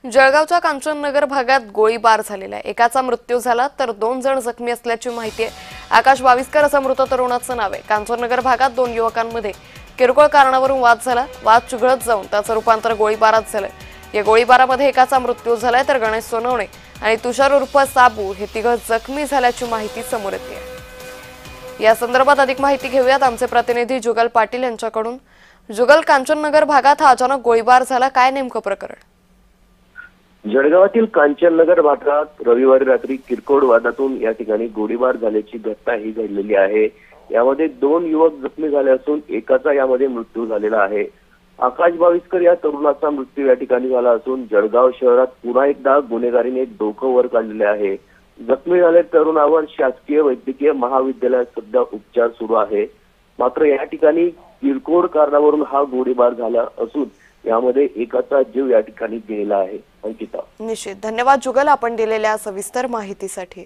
जळगावच्या कांचननगर भागात गोळीबार झालेला आहे। एकाचा मृत्यू झाला तर 2 जण जखमी असल्याची माहिती आहे। आकाश बाविस्कर असं मृत तरुणाचं नाव आहे। कांचननगर भागात 2 युवकांमध्ये किरकोळ कारणावरून वाद झाला। वाद चिघळत जाऊन त्याचं रूपांतर गोळीबारात झालं। या गोळीबारामध्ये एकाचा मृत्यू झालाय तर गणेश सोनवणे आणि तुषार उर्फ साबू हे तिघ जखमी झाल्याची माहिती समोर येते। या संदर्भात अधिक माहिती घेऊयात आमचे प्रतिनिधी जुगल पाटील यांच्याकडून। जुगल, कांचननगर भागात हा अचानक गोळीबार झाला, काय नेमकं प्रकरण? जळगावातील कांचननगर भागात रविवारी रात्री किरकोळ वादातून या ठिकाणी गोळीबार झाल्याची घटना ही घडलेली आहे। यामध्ये 2 युवक जखमी झाले असून एकाचा यामध्ये मृत्यू झालेला आहे। आकाश बाविस्कर या तरुणाचा मृत्यू या ठिकाणी झाला असून जळगाव शहरात पुन्हा एकदा गुन्हेगारीने डोकं वर काढलेले आहे। जखमी झालेल्या तरुणावर शासकीय वैद्यकीय महाविद्यालयात सध्या उपचार सुरू आहे। मात्र या ठिकाणी किरकोळ कारणावरून हा गोळीबार झाला असून यामध्ये एकाचा जीव या ठिकाणी गेला आहे। अंकिता, निश्चित धन्यवाद जुगल, आपण दिलेल्या सविस्तर माहितीसाठी।